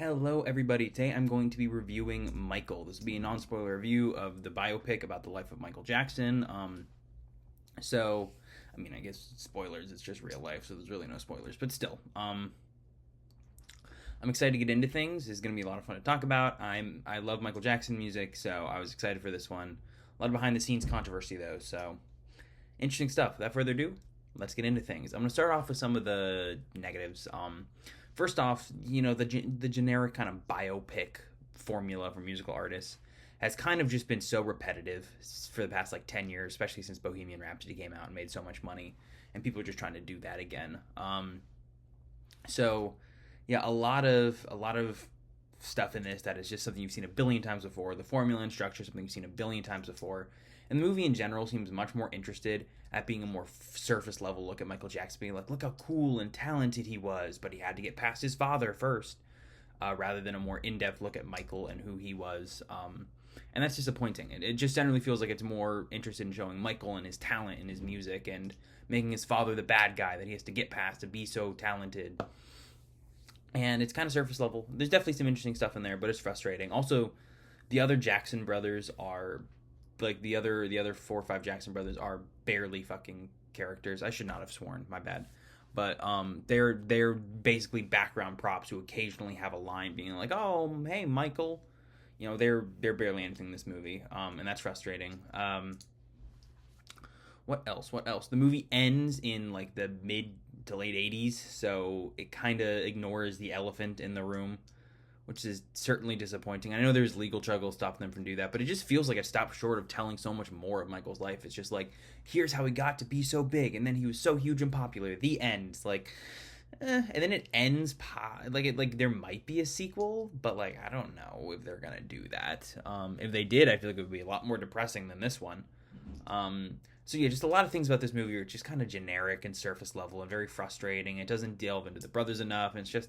Hello everybody, today I'm going to be reviewing Michael. This will be a non-spoiler review of the biopic about the life of Michael Jackson. I guess spoilers, it's just real life, so there's really no spoilers, but still. I'm excited to get into things. It's going to be a lot of fun to talk about. I love Michael Jackson music, so I was excited for this one. A lot of behind the scenes controversy though, so interesting stuff. Without further ado, let's get into things. I'm going to start off with some of the negatives. First off, the generic kind of biopic formula for musical artists has kind of just been so repetitive for the past 10 years, especially since Bohemian Rhapsody came out and made so much money, and people are just trying to do that again. A lot of stuff in this that is just something you've seen a billion times before. The formula and structure is something you've seen a billion times before. And the movie in general seems much more interested at being a more surface level look at Michael Jackson, being like, look how cool and talented he was, but he had to get past his father first, rather than a more in-depth look at Michael and who he was. And that's disappointing. It just generally feels like it's more interested in showing Michael and his talent and his music and making his father the bad guy that he has to get past to be so talented. And it's kind of surface level. There's definitely some interesting stuff in there, but it's frustrating. Also, the other Jackson brothers are... the other 4 or 5 Jackson brothers are barely fucking characters. I should not have sworn, my bad. But they're basically background props who occasionally have a line being like, "Oh, hey, Michael." They're barely anything in this movie, and that's frustrating. What else? The movie ends in the mid to late 80s, so it kind of ignores the elephant in the room, which is certainly disappointing. I know there's legal struggles stopping them from doing that, but it just feels like it stopped short of telling so much more of Michael's life. It's just here's how he got to be so big, and then he was so huge and popular. The end. And then it ends. There might be a sequel, but I don't know if they're gonna do that. If they did, I feel like it would be a lot more depressing than this one. Just a lot of things about this movie are just kind of generic and surface level and very frustrating. It doesn't delve into the brothers enough, and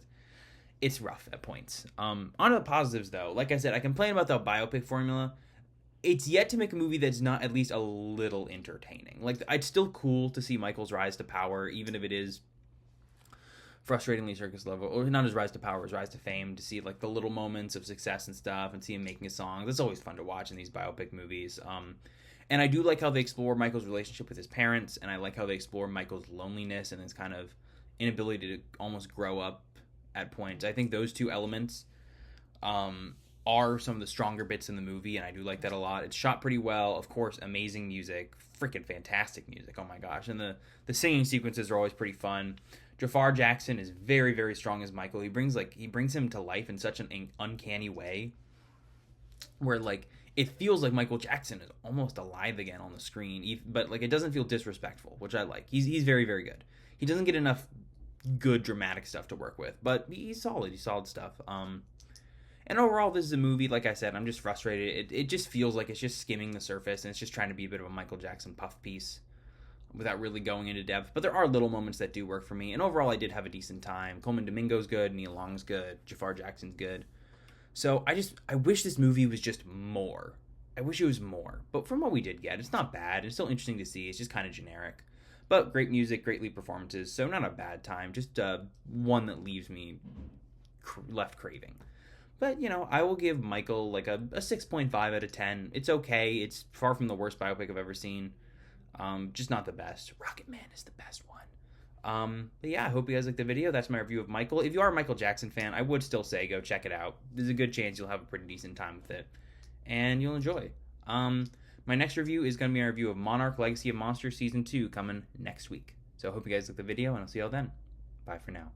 it's rough at points. On to the positives, though. Like I said, I complain about the biopic formula. It's yet to make a movie that's not at least a little entertaining. It's still cool to see Michael's rise to power, even if it is frustratingly circus level, or not his rise to power, his rise to fame, to see the little moments of success and stuff, and see him making his songs. It's always fun to watch in these biopic movies. And I do like how they explore Michael's relationship with his parents, and I like how they explore Michael's loneliness and his kind of inability to almost grow up at points. I think those two elements are some of the stronger bits in the movie, and I do like that a lot. It's shot pretty well. Of course, amazing music. Freaking fantastic music. Oh my gosh. And the singing sequences are always pretty fun. Jafar Jackson is very, very strong as Michael. He brings him to life in such an uncanny way where it feels like Michael Jackson is almost alive again on the screen, but it doesn't feel disrespectful, which I like. He's very, very good. He doesn't get enough good dramatic stuff to work with, but he's solid stuff. And overall, this is a movie, like I said, I'm just frustrated. It just feels like it's just skimming the surface, and it's just trying to be a bit of a Michael Jackson puff piece without really going into depth. But there are little moments that do work for me, and overall I did have a decent time. Coleman Domingo's good, Neil Long's good, Jafar Jackson's good. So I wish this movie was just more. I wish it was more. But from what we did get, it's not bad. It's still interesting to see. It's just kind of generic. But great music, great lead performances, so not a bad time. Just one that leaves me left craving. But, I will give Michael a 6.5 out of 10. It's okay. It's far from the worst biopic I've ever seen. Just not the best. Rocket Man is the best one. But yeah, I hope you guys liked the video. That's my review of Michael. If you are a Michael Jackson fan, I would still say go check it out. There's a good chance you'll have a pretty decent time with it, and you'll enjoy. My next review is going to be a review of Monarch Legacy of Monsters Season 2 coming next week. So I hope you guys like the video, and I'll see y'all then. Bye for now.